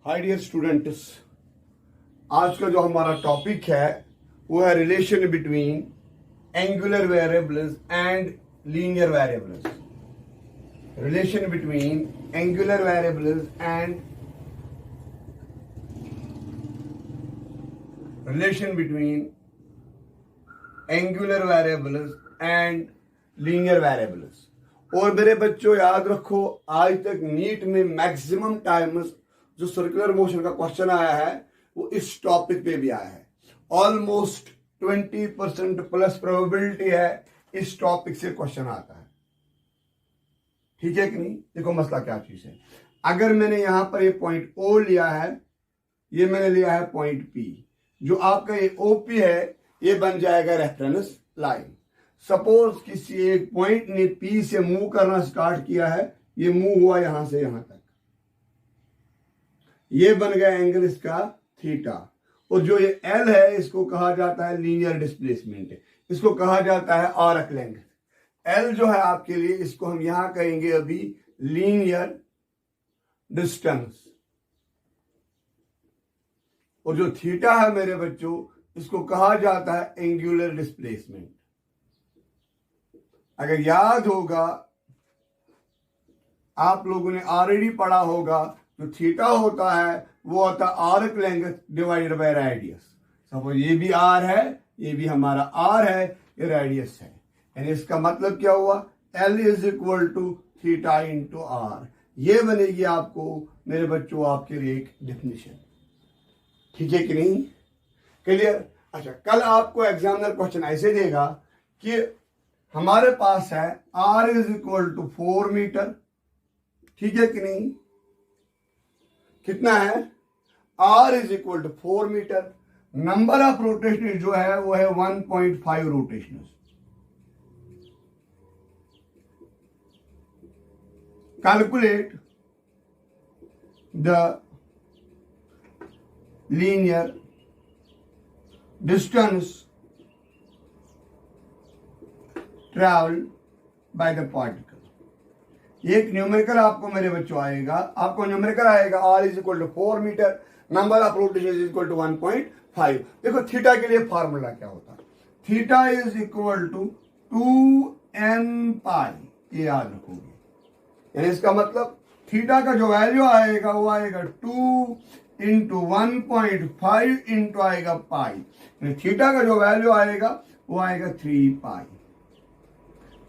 Hi dear students, आज का जो हमारा टॉपिक है वो है relation between angular variables and linear variables. Relation between angular variables and relation between angular variables and linear variables. और मेरे बच्चों याद रखो, आज तक नीट में मैक्सिमम टाइम्स जो सर्कुलर मोशन का क्वेश्चन आया है वो इस टॉपिक पे भी आया है। ऑलमोस्ट 20% प्लस प्रोबेबिलिटी है इस टॉपिक से क्वेश्चन आता है। ठीक है कि नहीं? देखो मसला क्या चीज है। अगर मैंने यहां पर ये पॉइंट ओ लिया है, ये मैंने लिया है पॉइंट पी, जो आपका ये ओपी है ये बन जाएगा रेफरेंस लाइन। सपोज किसी एक पॉइंट ने पी से मूव करना स्टार्ट किया है, ये मूव हुआ यहां से यहां तक, ये बन गया एंगल इसका थीटा। और जो ये एल है इसको कहा जाता है लीनियर डिस्प्लेसमेंट, इसको कहा जाता है आर्क लेंथ। एल जो है आपके लिए, इसको हम यहां कहेंगे अभी लीनियर डिस्टेंस, और जो थीटा है मेरे बच्चों इसको कहा जाता है एंगुलर डिस्प्लेसमेंट। अगर याद होगा, आप लोगों ने ऑलरेडी पढ़ा होगा, जो थीटा होता है वो होता है arc length divided by radius. Suppose ये भी आर है, ये भी हमारा आर है, ये रेडियस है, यानी इसका मतलब क्या हुआ, l is equal to theta into r. ये बनेगी आपको मेरे बच्चों आपके लिए एक डेफिनेशन। ठीक है कि नहीं? क्लियर? अच्छा, कल आपको एग्जामिनर क्वेश्चन ऐसे देगा कि हमारे पास है r is equal to 4 metre. ठीक है कि नहीं? कितना है? R is equal to 4 metre. Number of rotation जो है वो है 1.5 rotation. Calculate the linear distance travelled by the particle. एक न्यूमेरिकल आपको मेरे बच्चों आएगा, आपको न्यूमेरिकल आएगा r is equal to 4 metre, number of rotation is equal to 1.5। देखो थीटा के लिए फार्मूला क्या होता है, theta is equal to 2n पाई, ये याद रखोगे। यानी इसका मतलब थीटा का जो वैल्यू आएगा वो आएगा 2 इंटू 1.5 इंटू आएगा पाई। थीटा का जो वैल्यू आएगा वो आएगा 3 पाई।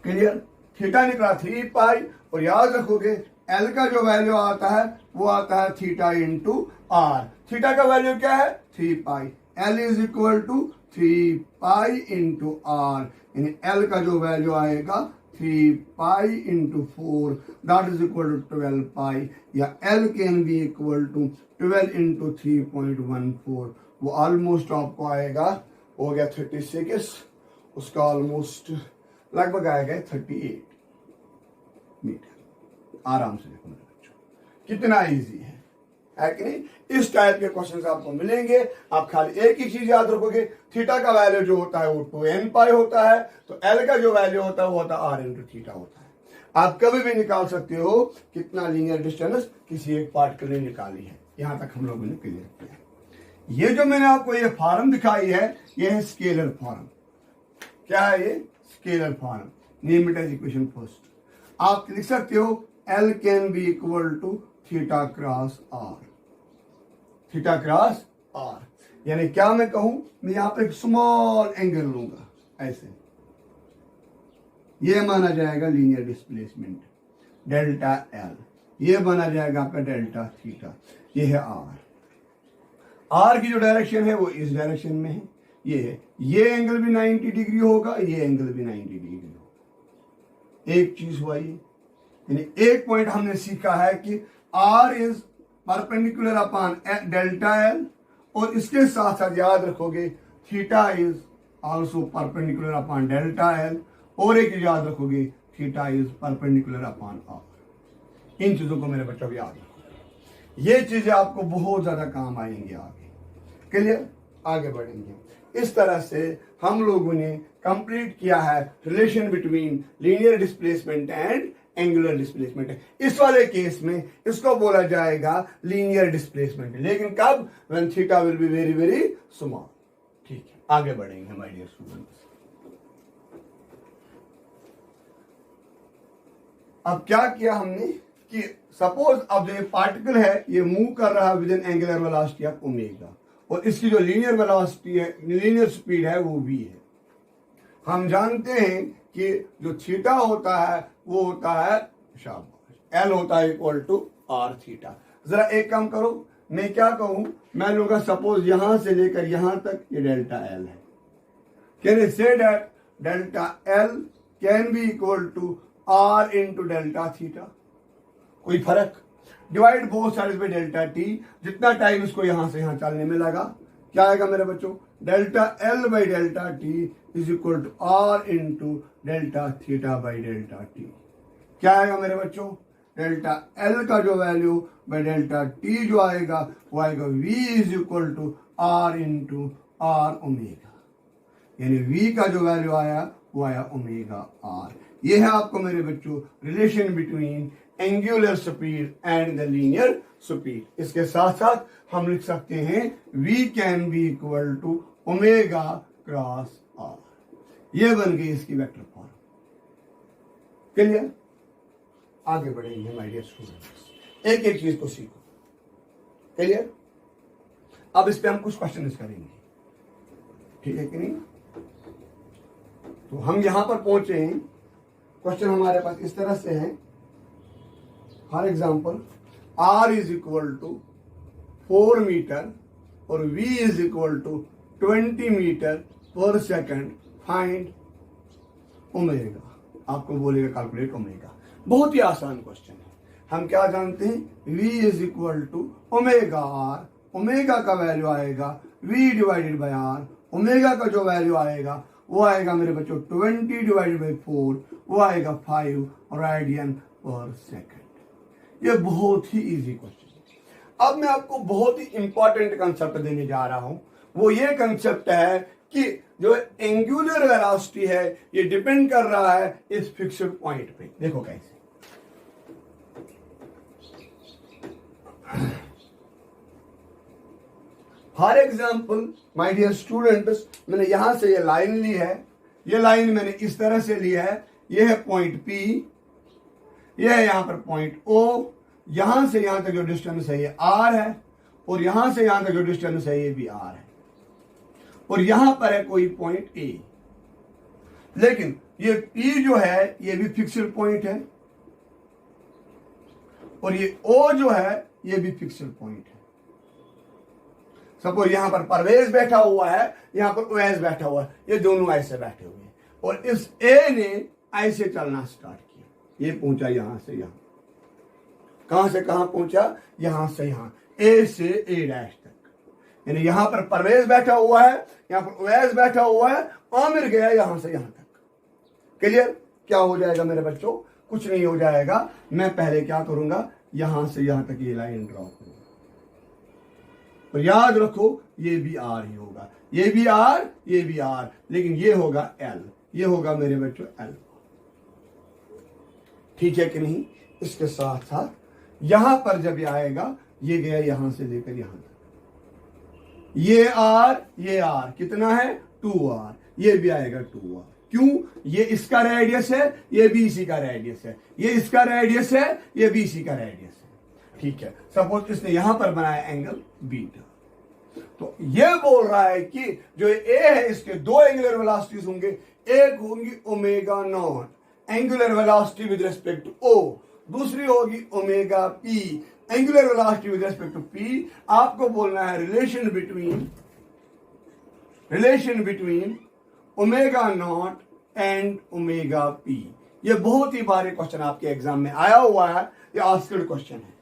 क्लियर? थीटा निकला 3 पाई, और याद रखोगे एल का जो वैल्यू आता है वो आता है थीटा इंटू आर। थीटा का वैल्यू क्या है? 3 pi. L is equal to 3 pi into r, यानी एल का जो वैल्यू आएगा 3 pi into 4, that is equal to 12 pi, या l can be equal to 12 into 3.14। वो ऑलमोस्ट आपको आएगा, हो गया 36, उसका ऑलमोस्ट लगभग आएगा 38 मीटर। आराम से देखो मेरे बच्चों, कितना इजी है कि नहीं? इस टाइप के क्वेश्चंस आपको मिलेंगे। आप खाली एक ही चीज याद रखोगे, थीटा का वैल्यू जो होता है वो 2n पाई होता है, तो एल का जो वैल्यू होता है वो होता है आर इंटू थीटा होता है। आप कभी भी निकाल सकते हो कितना लीनियर डिस्टेंस किसी एक पार्टिकल ने निकाली है। यहां तक हम लोगों ने क्लियर किया। ये जो मैंने आपको ये फॉर्म दिखाई है, ये है स्केलर फॉर्म। क्या है ये? Scalar form. Name it as equation first. आप लिख सकते हो L can be equal to theta cross r. Theta cross r यानी क्या मैं कहूं, मैं यहां पर एक स्मॉल एंगल लूंगा ऐसे, ये माना जाएगा लीनियर डिस्प्लेसमेंट डेल्टा एल, ये माना जाएगा आपका डेल्टा थीटा। ये है आर। आर की जो डायरेक्शन है वो इस डायरेक्शन में है, ये है। ये एंगल भी 90 डिग्री होगा, ये एंगल भी 90 डिग्री होगा। एक चीज हुआ ये, यानी एक पॉइंट हमने सीखा है कि r is perpendicular upon delta l, और इसके साथ साथ याद रखोगे theta is also perpendicular upon delta l, और एक याद रखोगे theta is perpendicular upon r. इन चीजों को मेरे बच्चों याद रखोगे, ये चीजें आपको बहुत ज्यादा काम आएंगी आगे। क्लियर? आगे बढ़ेंगे। इस तरह से हम लोगों ने कंप्लीट किया है relation between linear displacement and angular displacement है। इस वाले केस में इसको बोला जाएगा लीनियर डिस्प्लेसमेंट, लेकिन कब? When theta will be very very small. ठीक है, आगे बढ़ेंगे माय डियर स्टूडेंट्स। अब क्या किया हमने कि सपोज अब जो ये पार्टिकल है ये मूव कर रहा है with N angular velocity of omega, और इसकी जो लीनियर वेलोसिटी है, लीनियर स्पीड है, वो v है। हम जानते हैं कि जो थीटा होता है वो होता है, शाबाश, एल होता है इक्वल टू आर थीटा। जरा एक काम करो, मैं क्या कहूं, मैं लूंगा सपोज यहां से लेकर यहां तक ये डेल्टा एल है। Can I say that delta l can be equal to r into delta theta? कोई फर्क? Divide both sides by delta t, जितना टाइम इसको यहां से यहां चलने में लगा, क्या आएगा मेरे बच्चों? Delta l by delta t is equal to r into delta theta by delta t. क्या आएगा मेरे बच्चों? डेल्टा एल का जो वैल्यू बाई डेल्टा टी जो आएगा वो आएगा v is equal to r into r omega, यानी v का जो वैल्यू आया वो आया ओमेगा आर। ये है आपको मेरे बच्चों relation between angular speed and the linear speed. इसके साथ साथ हम लिख सकते हैं v can be equal to omega cross r. ये बन गई इसकी वेक्टर फॉर्म। क्लियर? आगे बढ़ेंगे माय डियर स्टूडेंट्स, एक एक चीज को सीखो। क्लियर? अब इस पे हम कुछ क्वेश्चन करेंगे, ठीक है कि नहीं? तो हम यहां पर पहुंचे हैं, क्वेश्चन हमारे पास इस तरह से है। For example r is equal to 4 metre और v is equal to 20 metre per second, find omega. आपको बोलेगा कैलकुलेट ओमेगा। बहुत ही आसान क्वेश्चन है। हम क्या जानते हैं? v is equal to omega r. Omega का वैल्यू आएगा v divided by r. Omega का जो वैल्यू आएगा वो आएगा मेरे बच्चों 20 डिवाइडेड बाई 4, वो आएगा 5 रेडियन पर सेकंड। ये बहुत ही इजी क्वेश्चन है। अब मैं आपको बहुत ही इंपॉर्टेंट कंसेप्ट देने जा रहा हूं। वो ये कंसेप्ट है कि जो एंगुलर वेलोसिटी है ये डिपेंड कर रहा है इस फिक्स्ड पॉइंट पे। देखो कैसे। For example my dear students, मैंने यहां से ये लाइन ली है, ये लाइन मैंने इस तरह से ली है। ये है पॉइंट P, ये है यहां पर पॉइंट O। यहां से यहां तक जो डिस्टेंस है ये R है, और यहां से यहां तक जो डिस्टेंस है ये भी R है, और यहां पर है कोई पॉइंट A। लेकिन ये P जो है ये भी फिक्स्ड पॉइंट है, और ये O जो है ये भी फिक्स्ड पॉइंट है। सपोज यहां पर परवेज बैठा हुआ है, यहां पर ओवैस बैठा हुआ है, ये दोनों ऐसे बैठे हुए हैं, और इस ए ने ऐसे चलना स्टार्ट किया। ये पहुंचा यहां से यहां, कहां से कहां पहुंचा? यहां से यहां, ए से ए डैश तक। यानी यहां पर परवेज बैठा हुआ है, यहां पर ओवैस बैठा हुआ है, आमिर गया यहां से यहां तक। क्लियर? क्या हो जाएगा मेरे बच्चों? कुछ नहीं हो जाएगा। मैं पहले क्या करूंगा, यहां से यहां तक ये लाइन ड्रॉ करूंगा। तो याद रखो ये भी आर ही होगा, ये भी आर, ये भी आर, लेकिन ये होगा एल, ये होगा मेरे बच्चों एल। ठीक है कि नहीं? इसके साथ साथ यहां पर जब ये आएगा, ये गया यहां से लेकर यहां तक, ये आर कितना है? 2r, ये भी आएगा 2r। क्यों? ये इसका रेडियस है, ये भी इसी का रेडियस है, ये इसका रेडियस है, ये भी इसी का रेडियस है। ठीक है, सपोज इसने यहां पर बनाया एंगल बीटा, तो ये बोल रहा है कि जो ए है इसके दो एंगुलर वेलोसिटीज होंगे। एक होगी omega naught angular velocity with respect to o, दूसरी होगी omega p angular velocity with respect to p. आपको बोलना है relation between omega naught and omega p. ये बहुत ही भारी क्वेश्चन आपके एग्जाम में आया हुआ है, ये आस्क्ड क्वेश्चन है।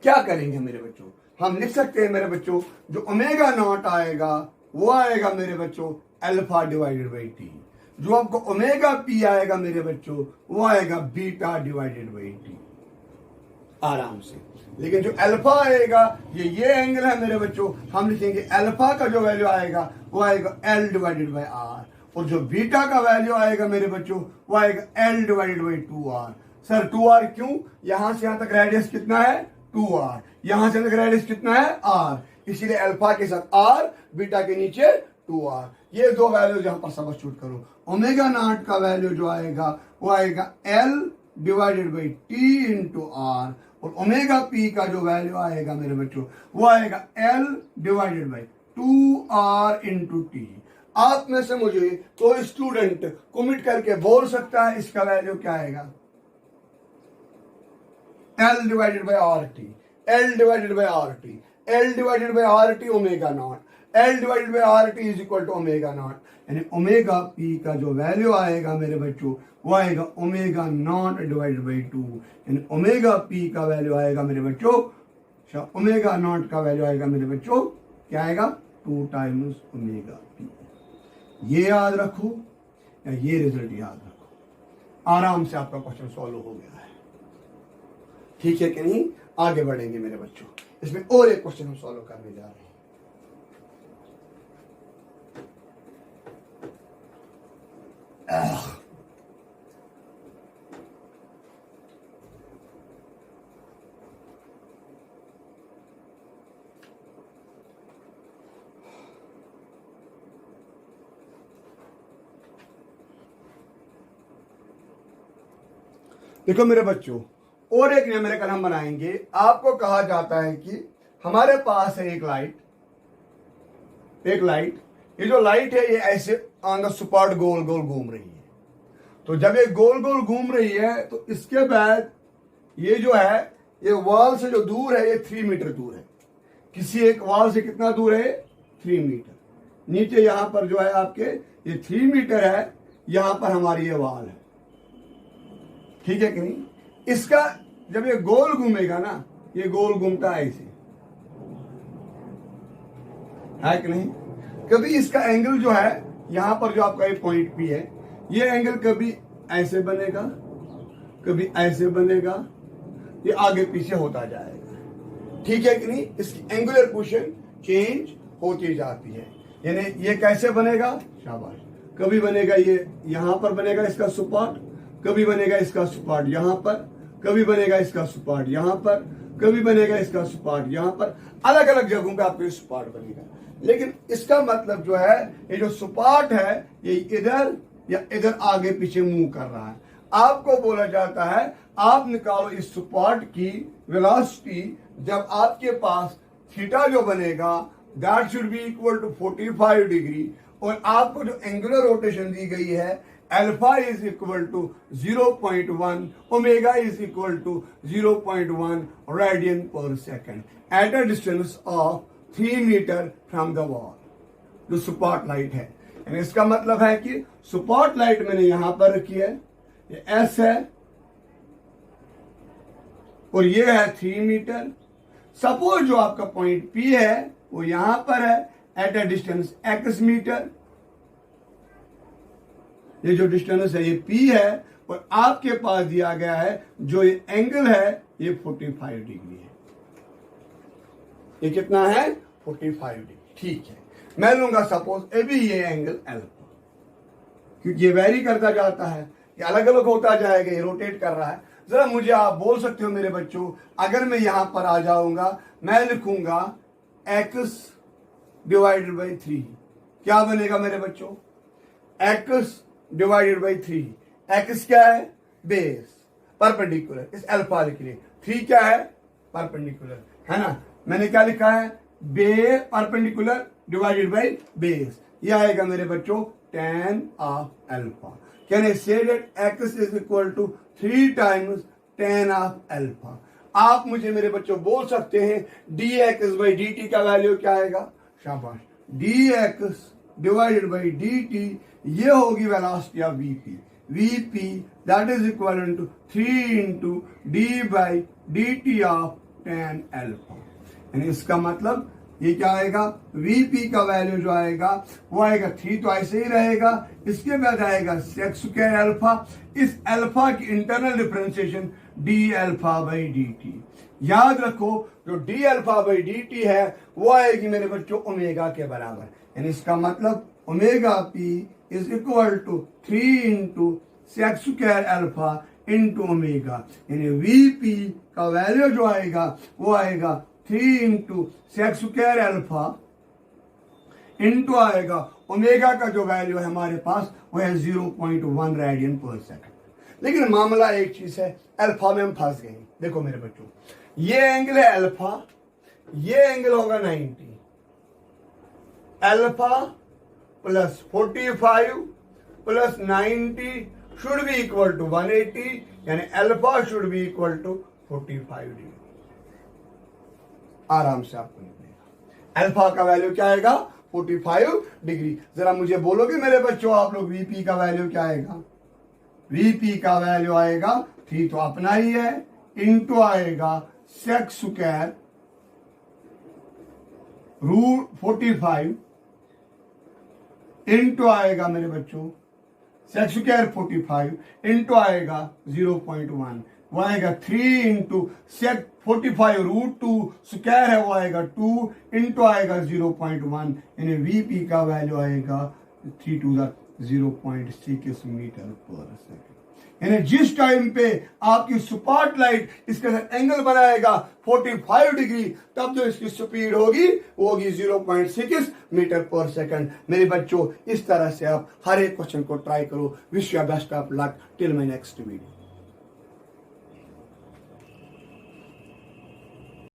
क्या करेंगे मेरे बच्चों? हम लिख सकते हैं मेरे बच्चों, जो ओमेगा नॉट आएगा वो आएगा मेरे बच्चों अल्फा डिवाइडेड बाई टी। जो आपको ओमेगा पी आएगा मेरे बच्चों वो आएगा बीटा डिवाइडेड बाई टी, आराम से। लेकिन जो अल्फा आएगा ये एंगल है मेरे बच्चों, हम लिखेंगे अल्फा का जो वैल्यू आएगा वो आएगा एल डिवाइडेड बाई आर, और जो बीटा का वैल्यू आएगा मेरे बच्चों वो आएगा L divided by 2R। Sir 2R क्यों? यहां से यहां तक रेडियस कितना है 2R, यहां से तक रेडियस कितना है R, इसीलिए अल्फा के साथ R, बीटा के नीचे 2R। ये दो वैल्यू यहां पर सब्स्टिट्यूट करो। ओमेगा नॉट का वैल्यू जो आएगा वो आएगा L divided by T into R, और ओमेगा P का जो वैल्यू आएगा मेरे बच्चों वो आएगा L divided by 2R into T। आप में से मुझे कोई स्टूडेंट कमिट करके बोल सकता है इसका वैल्यू क्या आएगा? L divided by RT, L divided by RT, L divided by RT omega naught, L divided by RT is equal to omega naught. यानी ओमेगा P का जो वैल्यू आएगा मेरे बच्चों वो आएगा ओमेगा नॉट डिवाइडेड बाई 2। यानी ओमेगा P का वैल्यू आएगा मेरे बच्चों, ओमेगा नॉट का वैल्यू आएगा मेरे बच्चों क्या आएगा 2 टाइम्स ओमेगा P। ये याद रखो या ये रिजल्ट याद रखो, आराम से आपका क्वेश्चन सॉल्व हो गया है। ठीक है कि नहीं? आगे बढ़ेंगे मेरे बच्चों, इसमें और एक क्वेश्चन हम सॉल्व करने जा रहे हैं। देखो मेरे बच्चों, और एक न्यूमेरिकल हम बनाएंगे। आपको कहा जाता है कि हमारे पास है एक लाइट, ये जो लाइट है ये ऐसे ऑन द स्पॉट गोल गोल घूम रही है। तो जब ये गोल गोल घूम रही है तो इसके बाद ये जो है ये वॉल से जो दूर है ये 3 मीटर दूर है। किसी एक वॉल से कितना दूर है? 3 मीटर। नीचे यहां पर जो है आपके ये 3 मीटर है, यहां पर हमारी ये वॉल है। ठीक है कि नहीं? इसका जब ये गोल घूमेगा ना, ये गोल घूमता है ऐसे, है कि नहीं? कभी इसका एंगल जो है यहां पर जो आपका ये पॉइंट P है, ये एंगल कभी ऐसे बनेगा, कभी ऐसे बनेगा, ये आगे पीछे होता जाएगा। ठीक है कि नहीं? इसकी एंगुलर पोजीशन चेंज होती जाती है। यानी ये कैसे बनेगा? शाबाश। कभी बनेगा ये यहां पर बनेगा इसका स्पॉट, कभी बनेगा इसका स्पॉट यहां पर, कभी बनेगा इसका स्पॉट यहां पर, कभी बनेगा इसका स्पॉट यहां पर। अलग अलग जगहों पे आपको स्पॉट बनेगा। लेकिन इसका मतलब जो है ये जो स्पॉट है ये इधर या इधर आगे पीछे मूव कर रहा है। आपको बोला जाता है आप निकालो इस स्पॉट की वेलोसिटी जब आपके पास थीटा जो बनेगा that should be equal to 45 degree, और आपको जो एंगुलर रोटेशन दी गई है alpha is equal to 0.1, omega is equal to 0.1 radian per second at a distance of 3 metre from the wall. जो स्पॉट लाइट है, यानी इसका मतलब है कि स्पॉट लाइट मैंने यहां पर रखी है, ये S है और ये है 3 मीटर। सपोज जो आपका पॉइंट P है वो यहां पर है at a distance x metre. ये जो डिस्टेंस है ये P है और आपके पास दिया गया है जो ये एंगल है ये 45 डिग्री है। ये कितना है? 45 डिग्री। ठीक है, मैं लूंगा सपोज ए भी ये एंगल अल्फा, क्योंकि ये वेरी करता जाता है, ये अलग अलग होता जाएगा, ये रोटेट कर रहा है। जरा मुझे आप बोल सकते हो मेरे बच्चों, अगर मैं यहां पर आ जाऊंगा मैं लिखूंगा x डिवाइडेड बाई 3, क्या बनेगा मेरे बच्चों? x divided by 3। x क्या है? बेस, परपेंडिकुलर, इस अल्फा लिख लिए। 3 क्या है? परपेंडिकुलर, है ना? मैंने क्या लिखा है? बे परपेंडिकुलर डिवाइडेड बाई बेस। ये आएगा मेरे बच्चों tan of alpha. Can I say that x is equal to 3 times tan of alpha. आप मुझे मेरे बच्चों बोल सकते हैं dx बाई dt का वैल्यू क्या आएगा? शाबाश। dx डिवाइडेड बाई dt ये होगी velocity of vp that is equal to 3 into d by dt of tan alpha. यानी इसका मतलब ये क्या आएगा? vp का वैल्यू जो आएगा वो आएगा 3 तो ऐसे ही रहेगा, इसके बाद आएगा sec स्क्वायर अल्फा, इस अल्फा की internal differentiation d alpha by dt। याद रखो जो d अल्फा बाई dt है वो आएगी मेरे बच्चों ओमेगा के बराबर। यानी इसका मतलब omega p is equal to 3 into sec square alpha into omega, यानी वीपी का वैल्यू जो आएगा वो आएगा 3 into sec square alpha into आएगा ओमेगा का जो वैल्यू है हमारे पास वो है 0.1 रेडियन पर सेकंड। लेकिन मामला एक चीज है, अल्फा में हम फंस गए। देखो मेरे बच्चों, ये एंगल है अल्फा, ये एंगल होगा 90, alpha plus 45 plus 90 should be equal to 180, यानी alpha should be equal to 45 degree. आराम से आपको निकलेगा अल्फा का वैल्यू क्या आएगा 45 डिग्री। जरा मुझे बोलोगे मेरे बच्चों आप लोग वीपी का वैल्यू क्या आएगा? वीपी का वैल्यू आएगा 3 तो अपना ही है, इंटू आएगा सेक स्क्वायर रूट 45 इंटू आएगा मेरे बच्चों सेक स्क्वायर 45 इंटू आएगा 0.1, वो आएगा 3 इंटू सेक 45 रूट 2 स्क्वायर है वो आएगा 2 इंटू आएगा 0.1, यानी वीपी का वैल्यू आएगा 3 to the 0.6 metre per second. यानी जिस टाइम पे आपकी स्पॉटलाइट इसके साथ एंगल बनाएगा 45 डिग्री, तब जो इसकी स्पीड होगी वो होगी 0.6 मीटर पर सेकंड। मेरे बच्चों इस तरह से आप हर एक क्वेश्चन को ट्राई करो। Wish you best of luck till my next video.